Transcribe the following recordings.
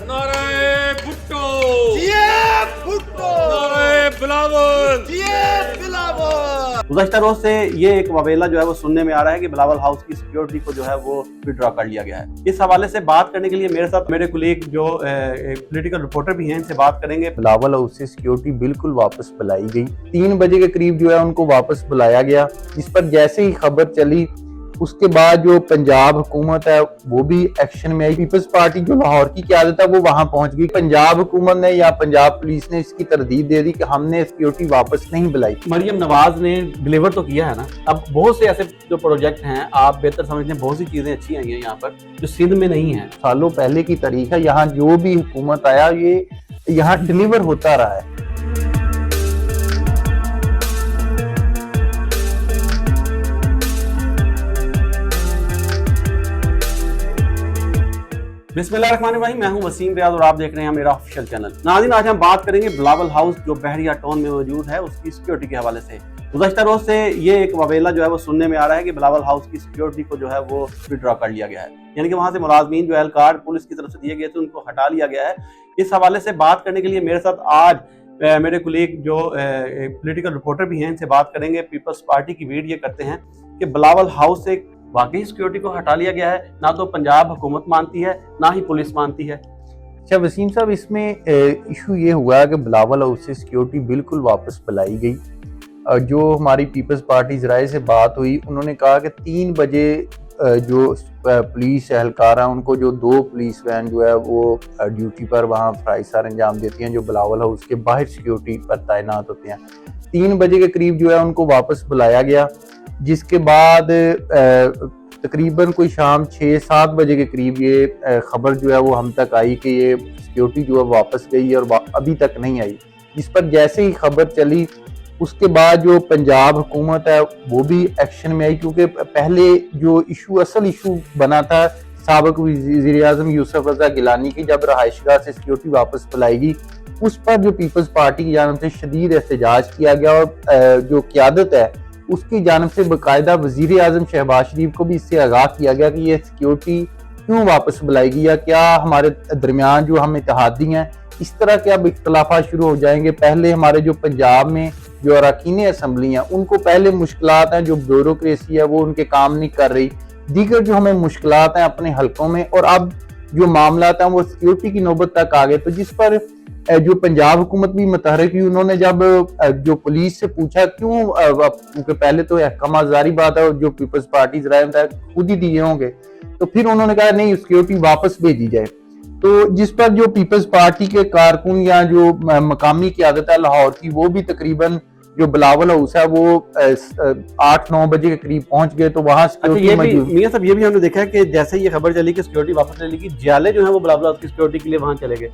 नारे भुट्टो भुट्टो नारे बिलावल बिलावल। गुज़श्ता रोज से ये एक वबेला जो है वो सुनने में आ रहा है कि बिलावल हाउस की सिक्योरिटी को जो है वो विड्रॉ कर लिया गया है। इस हवाले से बात करने के लिए मेरे साथ मेरे कुलीग जो पॉलिटिकल रिपोर्टर भी हैं, इनसे बात करेंगे। बिलावल हाउस से सिक्योरिटी बिल्कुल वापस बुलाई गई। 3 बजे के करीब जो है उनको वापस बुलाया गया, जिस पर जैसे ही खबर चली उसके बाद जो पंजाब हुकूमत है वो भी एक्शन में आई। पीपल्स पार्टी जो लाहौर की क़यादत है वो वहां पहुंच गई। पंजाब हुकूमत ने या पंजाब पुलिस ने इसकी तरदीद दे दी कि हमने सिक्योरिटी वापस नहीं बुलाई। मरियम नवाज ने डिलीवर तो किया है ना। अब बहुत से ऐसे जो प्रोजेक्ट हैं, आप बेहतर समझते हैं, बहुत सी चीजें अच्छी आई हैं यहाँ पर जो सिंध में नहीं है। सालों पहले की तारीख है, यहाँ जो भी हुकूमत आया ये यहाँ डिलीवर होता रहा है। बिस्मिल्लाहिर्रहमानिर्रहीम, मैं हूं वसीम रियाज और आप देख रहे हैं मेरा ऑफिशियल चैनल। नाज़रीन, आज हम बात करेंगे बिलावल हाउस जो बहरिया टाउन में मौजूद है उसकी सिक्योरिटी के हवाले से। गुज़श्ता रोज से ये एक वबेला जो है वो सुनने में आ रहा है कि बिलावल हाउस की सिक्योरिटी को जो है वो विड्रॉ कर लिया गया है, यानी कि वहां से मुलाजमीन जो एहलकार पुलिस की तरफ से दिए गए थे उनको हटा लिया गया है। इस हवाले से बात करने के लिए मेरे साथ आज मेरे कुलीग जो पॉलिटिकल रिपोर्टर भी हैं, इनसे बात करेंगे। पीपल्स पार्टी की वीड ये करते हैं कि बिलावल हाउस से वाकई सिक्योरिटी को हटा लिया गया है, ना तो पंजाब हुकूमत मानती है ना ही पुलिस मानती है। अच्छा वसीम साहब, इसमें इशू ये हुआ कि बिलावल हाउस से सिक्योरिटी बिल्कुल वापस बुलाई गई। जो हमारी पीपल्स पार्टी ज़राए से बात हुई, उन्होंने कहा कि 3 बजे जो पुलिस एहलकार हैं उनको जो 2 पुलिस वैन जो है वो ड्यूटी पर वहाँ फ़राइज़ अंजाम देती हैं, जो बिलावल हाउस के बाहर सिक्योरिटी पर तैनात होते हैं। 3 बजे के करीब जो है उनको वापस बुलाया गया, जिसके बाद तकरीबन कोई शाम 6-7 बजे के करीब ये खबर जो है वो हम तक आई कि ये सिक्योरिटी जो है वापस गई और अभी तक नहीं आई। जिस पर जैसे ही खबर चली उसके बाद जो पंजाब हुकूमत है वो भी एक्शन में आई, क्योंकि पहले जो असल इशू बना था साबिक वज़ीर-ए-आज़म यूसुफ रज़ा गिलानी की, जब रहायशगाह से सिक्योरिटी वापस बुलाएगी, उस पर जो पीपल्स पार्टी की जानिब से शदीद एहतजाज किया गया और जो क़यादत है उसकी जानिब से बाकायदा वज़ीर-ए-आज़म शहबाज शरीफ को भी इससे आगाह किया गया कि ये सिक्योरिटी क्यों वापस बुलाएगी, या क्या हमारे दरमियान जो हम इत्तेहादी हैं इस तरह के अब इख्तलाफात शुरू हो जाएंगे। पहले हमारे जो पंजाब में जो अरकान असम्बली हैं उनको पहले मुश्किलात हैं, जो ब्यूरोक्रेसी है वो उनके काम नहीं कर रही, दीगर जो हमें मुश्किलात हैं अपने हलकों में, और अब जो मामलात हैं वो सिक्योरिटी की नौबत तक आ गए। तो जिस पर जो पंजाब हुकूमत भी मुतहरिक हुई, उन्होंने जब जो पुलिस से पूछा क्यों, क्योंकि पहले तो अहकाम जारी बात है जो पीपल्स पार्टी खुद ही दिए होंगे, तो फिर उन्होंने कहा नहीं सिक्योरिटी वापस भेजी जाए। तो जिस पर जो पीपल्स पार्टी के कारकुन या जो मकामी क़यादत है लाहौर की, वो भी तकरीबन जो बिलावल हाउस है वो 8-9 बजे के करीब पहुंच गए। तो वहाँ ये भी मियां साहब ये भी हमने देखा है कि जैसे ही ये खबर चली कि सिक्योरिटी वापस ले लेगी, जियाले जो है वो बिलावल हाउस की सिक्योरिटी के लिए वहाँ चले गए।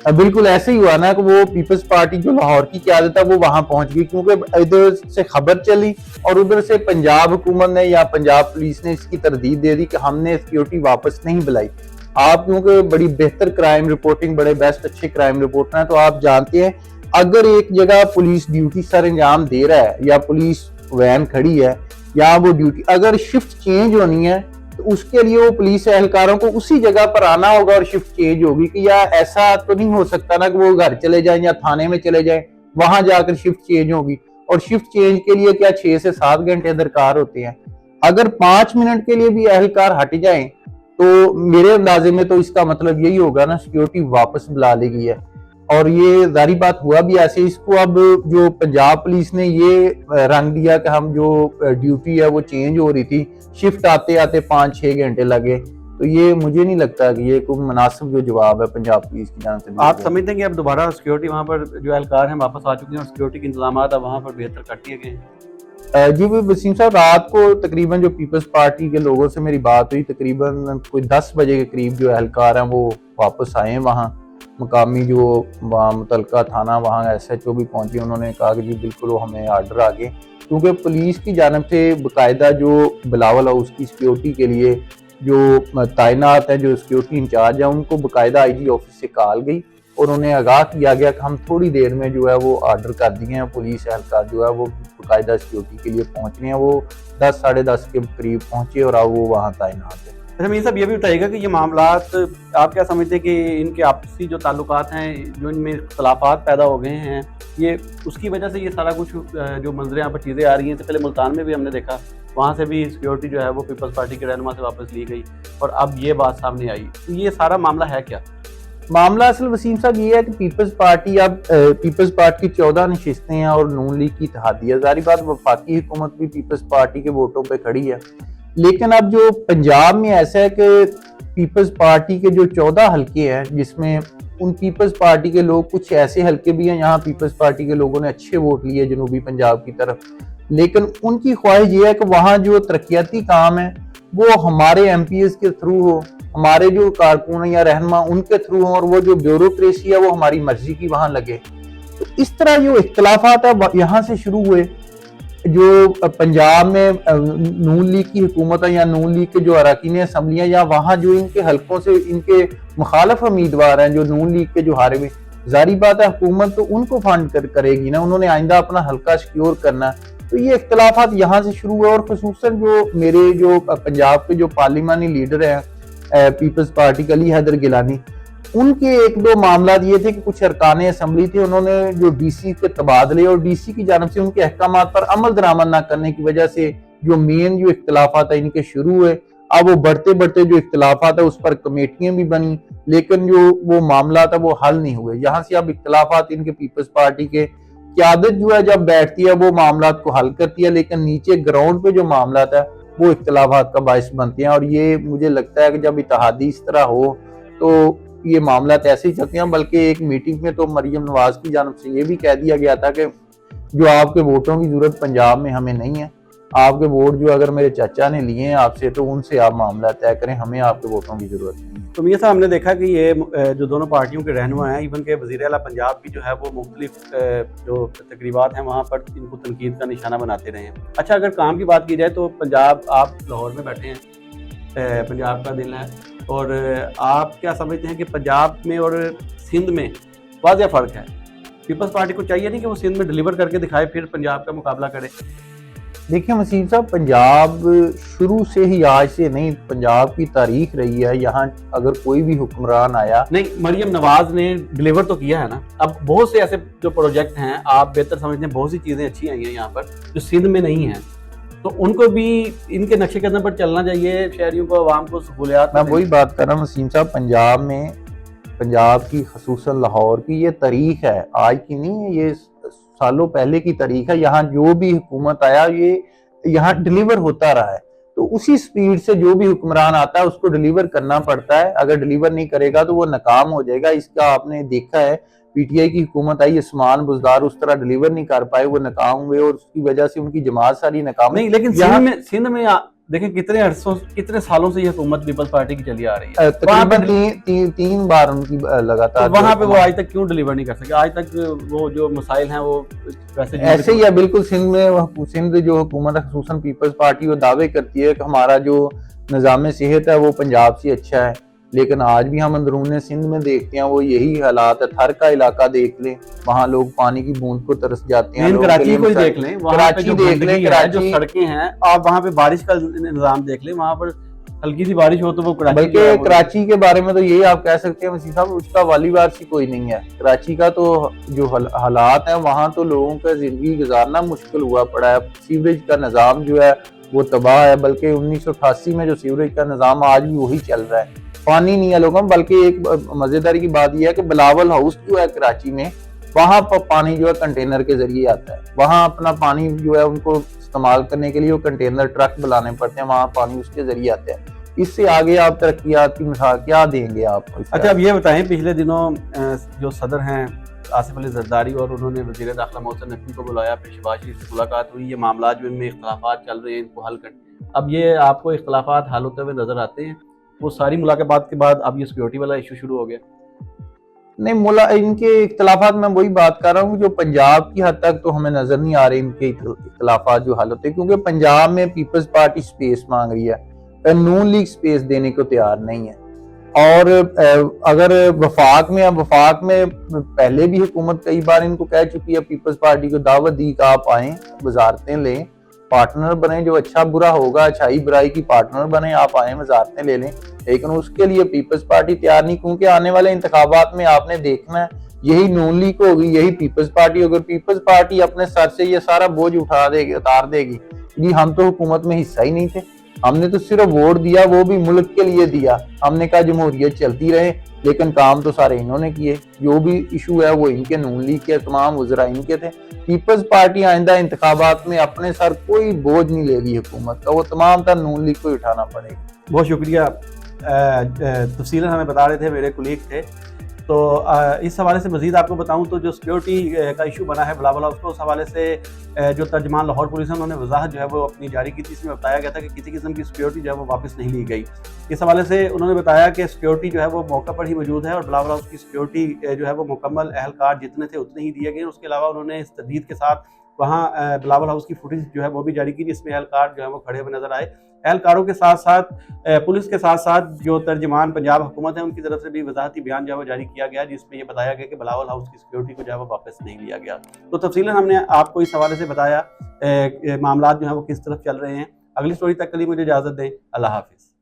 बिल्कुल ऐसे ही हुआ ना कि वो पीपल्स पार्टी जो लाहौर की क़यादत है वो वहां पहुंच गई, क्योंकि इधर से खबर चली और उधर से पंजाब हुकूमत ने या पंजाब पुलिस ने इसकी तरदीद दे दी कि हमने सिक्योरिटी वापस नहीं बुलाई। आप क्योंकि बड़ी बेहतर क्राइम रिपोर्टिंग, बड़े बेस्ट अच्छे क्राइम रिपोर्टर हैं, तो आप जानते हैं अगर एक जगह पुलिस ड्यूटी सर अंजाम दे रहा है या पुलिस वैन खड़ी है या वो ड्यूटी अगर शिफ्ट चेंज होनी है तो उसके लिए वो पुलिस एहलकारों को उसी जगह पर आना होगा और शिफ्ट चेंज होगी। कि या ऐसा तो नहीं हो सकता ना कि वो घर चले जाएं या थाने में चले जाएं, वहां जाकर शिफ्ट चेंज होगी, और शिफ्ट चेंज के लिए क्या 6 से 7 घंटे दरकार होते हैं। अगर 5 मिनट के लिए भी एहलकार हट जाएं तो मेरे अंदाजे में तो इसका मतलब यही होगा ना सिक्योरिटी वापस बुला लेगी है। और ये जारी बात हुआ भी ऐसे। इसको अब जो पंजाब पुलिस ने ये रंग दिया कि हम जो ड्यूटी है वो चेंज हो रही थी, शिफ्ट आते आते 5-6 घंटे लगे, तो ये मुझे नहीं लगता कि ये कोई मुनासिब जो जवाब है पंजाब पुलिस की जान से। आप समझते हैं कि अब दोबारा सिक्योरिटी वहाँ पर जो एहलकार हैं वापस आ चुके हैं और सिक्योरिटी के इंतजाम वहाँ पर बेहतर कर दिए गए हैं? जी वसीम साहब, रात को तकरीबन जो पीपल्स पार्टी के लोगों से मेरी बात हुई, तकरीबन कोई 10 बजे के करीब जो एहलकार हैं वो वापस आए हैं। वहाँ मकामी जो वहाँ मुतलका थाना वहाँ SHO भी पहुँचे, उन्होंने कहा कि जी बिल्कुल वो हमें आर्डर आ गए, क्योंकि पुलिस की जानिब से बाकायदा जो बिलावल हाउस की सिक्योरिटी के लिए जो तैनात है, जो सिक्योरिटी इंचार्ज है, उनको बाकायदा IG ऑफिस से कॉल गई और उन्हें आगाह किया गया कि हम थोड़ी देर में जो है वो आर्डर कर दिए हैं, पुलिस एहलकार जो है वो बाकायदा सिक्योरिटी के लिए पहुँच रहे हैं। वो 10-10:30 के करीब पहुँचे और अब वो वहाँ तैनात है। अच्छा मीर साहब, ये भी बताइएगा कि ये मामलात आप क्या समझते हैं कि इनके आपसी जो ताल्लुकात हैं, जो इनमें इख्तलाफात पैदा हो गए हैं, ये उसकी वजह से ये सारा कुछ जो मंजरें यहाँ पर चीज़ें आ रही हैं? तो पहले मुल्तान में भी हमने देखा, वहाँ से भी सिक्योरिटी जो है वो पीपल्स पार्टी के रहनुमा से वापस ली गई और अब ये बात सामने आई। तो ये सारा मामला है क्या? मामला असल वसीम साहब ये है कि पीपल्स पार्टी अब पीपल्स पार्टी की 14 नशिस्तें हैं और नून लीग की इत्तेहादी है। जारी बात वफाकी हुकूमत भी पीपल्स पार्टी के वोटों पे खड़ी है, लेकिन अब जो पंजाब में ऐसा है कि पीपल्स पार्टी के जो 14 हल्के हैं, जिसमें उन पीपल्स पार्टी के लोग, कुछ ऐसे हल्के भी हैं यहाँ पीपल्स पार्टी के लोगों ने अच्छे वोट लिए जनूबी पंजाब की तरफ, लेकिन उनकी ख्वाहिश ये है कि वहाँ जो तरक्याती काम है वो हमारे MPs के थ्रू हो, हमारे जो कारकुन या रहनुमा उनके थ्रू हो, और वो जो ब्यूरोक्रेसी है वो हमारी मर्जी की वहाँ लगे। तो इस तरह जो इख्तलाफात है यहाँ से शुरू हुए। जो पंजाब में नून लीग की हुकूमत है या नून लीग के जो अरकान असम्बलियाँ या वहाँ जो इनके हल्कों से इनके मुखालफ उम्मीदवार हैं जो नून लीग के जो हारे हुए, जारी बात है हुकूमत तो उनको फंड करेगी ना, उन्होंने आइंदा अपना हल्का सिक्योर करना है। तो ये इख्तलाफात यहाँ से शुरू हुए, और खुसूसन जो मेरे जो पंजाब के जो पार्लिमानी लीडर हैं पीपल्स पार्टी के अली हैदर गिलानी, उनके एक दो मामला ये थे कि कुछ अरकान असम्बली थे, उन्होंने जो DC के तबादले और DC की जानब से उनके अहकामात पर अमल दरामद न करने की वजह से जो मेन जो इख्तलाफात है इनके शुरू हुए। अब वो बढ़ते बढ़ते जो इख्तलाफात है उस पर कमेटियां भी बनी, लेकिन जो वो मामला था वो हल नहीं हुए। यहाँ से अब इख्तलाफात इनके पीपल्स पार्टी के क़यादत जो है जब बैठती है वो मामला को हल करती है, लेकिन नीचे ग्राउंड पे जो मामला था वो इख्तलाफात का बायस बनते हैं। और ये मुझे लगता है कि जब इत्तेहादी इस तरह हो तो ये मामला ऐसे ही चलते हैं। बल्कि एक मीटिंग में तो मरियम नवाज की जानब से ये भी कह दिया गया था कि जो आपके वोटों की जरूरत पंजाब में हमें नहीं है, आपके वोट जो अगर मेरे चाचा ने लिए हैं आपसे तो उनसे आप मामला तय करें, हमें आपके वोटों की जरूरत नहीं है। तो मियां साहब, हमने देखा कि ये जो दोनों पार्टियों के रहनुमा हैं, इवन के वज़ीर आला पंजाब भी जो है वो मुख्तलिफ जो तकरीबात हैं वहाँ पर इनको तनकीद का निशाना बनाते रहे हैं। अच्छा, अगर काम की बात की जाए तो पंजाब, आप लाहौर में बैठे हैं, पंजाब का दिल है, और आप क्या समझते हैं कि पंजाब में और सिंध में वाज़ेह फ़र्क है? पीपल्स पार्टी को चाहिए नहीं कि वो सिंध में डिलीवर करके दिखाए फिर पंजाब का मुकाबला करे? देखिए वसीम साहब, पंजाब शुरू से ही, आज से नहीं, पंजाब की तारीख रही है, यहाँ अगर कोई भी हुक्मरान आया नहीं, मरियम नवाज ने डिलीवर तो किया है ना। अब बहुत से ऐसे जो प्रोजेक्ट हैं, आप बेहतर समझते हैं, बहुत सी चीज़ें अच्छी आई हैं यहाँ पर जो सिंध में नहीं हैं, तो उनको भी इनके नक्शे कदम पर चलना चाहिए, शहरियों को, आवाम को सहूलियात। मैं वही बात कर रहा हूँ वसीम साहब, पंजाब में, पंजाब की खसूसन लाहौर की ये तारीख है, आज की नहीं है, ये सालों पहले की तारीख है। यहाँ जो भी हुकूमत आया ये यहाँ डिलीवर होता रहा है, तो उसी स्पीड से जो भी हुक्मरान आता है उसको डिलीवर करना पड़ता है। अगर डिलीवर नहीं करेगा तो वो नाकाम हो जाएगा। इसका आपने देखा है, PTI की हुकूमत आई, उस्मान बुज़दार उस तरह डिलीवर नहीं कर पाए, वो नाकाम हुए और उसकी वजह से उनकी जमात सारी नाकाम। नहीं, लेकिन सिंध में देखें कितने सालों से ये हुकूमत पीपल्स पार्टी की चली आ रही है, तकरीबन तीन बार उनकी लगातार, तो वहाँ पे वो आज तक क्यों डिलीवर नहीं कर सके? आज तक वो जो मसाइल हैं वो वैसे ऐसे ही है बिल्कुल। सिंध जो हुकूमत है, खुसूसन पीपल्स पार्टी, वो दावे करती है कि हमारा जो निज़ाम सेहत है वो पंजाब से अच्छा है, लेकिन आज भी हम अंदरून सिंध में देखते हैं वो यही हालात है। थर का इलाका देख लें, वहाँ लोग पानी की बूंद को तरस जाते हैं। कराची को देख लें, कराची देख लें, जो सड़कें हैं, आप वहाँ पे बारिश का निजाम देख लें, वहाँ पर हल्की सी बारिश हो तो वो बल्कि कराची के बारे में तो यही आप कह सकते हैं वसीम साहब, उसका वालीवार सी कोई नहीं है। कराची का तो जो हालात है वहाँ तो लोगों का जिंदगी गुजारना मुश्किल हुआ पड़ा है। सीवरेज का निज़ाम जो है वो तबाह है, बल्कि 1988 में जो सीवरेज का निज़ाम आज भी वही चल रहा है, पानी नहीं है लोगों में। बल्कि एक मजेदारी की बात यह है कि बिलावल हाउस जो है कराची में, वहां पर पानी जो है कंटेनर के जरिए आता है। वहां अपना पानी जो है उनको इस्तेमाल करने के लिए वो कंटेनर ट्रक बुलाने पड़ते हैं, वहां पानी उसके जरिए आता है। इससे आगे आप तरक्कियात की मिसाल क्या देंगे आप? अच्छा, अब ये बताएं, पिछले दिनों जो सदर हैं आसिफ अली जरदारी और उन्होंने वज़ीर दाखिला मोहसिन नकवी को बुलाया, फिर शहबाज शरीफ से मुलाकात हुई, ये मामला जो इनमें इख्तलाफात चल रहे हैं इनको हल करने। अब ये आपको इख्तलाफात हल होते हुए नजर आते हैं? वो सारी मुलाकात के बाद अब ये सिक्योरिटी वाला इशू शुरू हो गया? नहीं, इनके इख्तलाफात, मैं वही बात कर रहा हूँ, जो पंजाब की हद तक तो हमें नजर नहीं आ रहे इनके इख्तलाफात जो हल होते हैं, क्योंकि पंजाब में पीपल्स पार्टी स्पेस मांग रही है, नून लीग स्पेस देने को तैयार नहीं है। और अगर वफाक में पहले भी हुकूमत कई बार इनको कह चुकी है, पीपल्स पार्टी को दावत दी कि आप आए, वजारतें लें, पार्टनर बने, जो अच्छा बुरा होगा, अच्छाई बुराई की पार्टनर बने, आप आए वजारतें ले लें, लेकिन उसके लिए पीपल्स पार्टी तैयार नहीं, क्योंकि आने वाले इंतखाबात में आपने देखना है यही नून लीग होगी, यही पीपल्स पार्टी होगी। पीपल्स पार्टी अपने सर से ये सारा बोझ उतार देगी जी हम तो हुकूमत में हिस्सा ही नहीं थे, हमने तो सिर्फ वोट दिया, वो भी मुल्क के लिए दिया, हमने कहा जमहूरियत चलती रहे, लेकिन काम तो सारे इन्होंने किए, जो भी इशू है वो इनके, नून लीग के तमाम वज़रा इनके थे। पीपल्स पार्टी आइंदा इंतखाबात में अपने सर कोई बोझ नहीं लेगी हुकूमत का, वो तमाम तर नून लीग को ही उठाना पड़ेगा। बहुत शुक्रिया। तफसीलन हमें बता रहे थे मेरे कुलीग थे। तो इस हवाले से मज़ीद आपको बताऊं तो जो सिक्योरिटी का इशू बना है बिलावल हाउस को, उस हवाले से जो तर्जमान लाहौर पुलिस है उन्होंने वजाहत जो है वो अपनी जारी की थी। इसमें बताया गया था कि किसी किस्म की सिक्योरिटी जो है वो वापस नहीं ली गई। इस हवाले से उन्होंने बताया कि सिक्योरिटी जो है वो मौका पर ही मौजूद है और बिलावल हाउस की सिक्योरिटी जो है वो मुकम्मल अहलकार जितने थे उतने ही दिए गए। उसके अलावा उन्होंने इस तदबीर के साथ वहाँ बिलावल हाउस की फुटेज जो है वो भी जारी की, जिसमें एहलकार जो है वो खड़े हुए नजर आए। एहलकारों के साथ साथ पुलिस के साथ साथ जो तर्जमान पंजाब हुकूमत है उनकी तरफ से भी वजाहती बयान जो है वो जारी किया गया, जिसमें ये बताया गया कि बिलावल हाउस की सिक्योरिटी को जो है वो वापस नहीं लिया गया। तो तफसीलन हमने आपको इस हवाले से बताया मामला जो है वो किस तरफ चल रहे हैं। अगली स्टोरी तक के लिए मुझे इजाज़त दें। अल्लाह हाफिज़।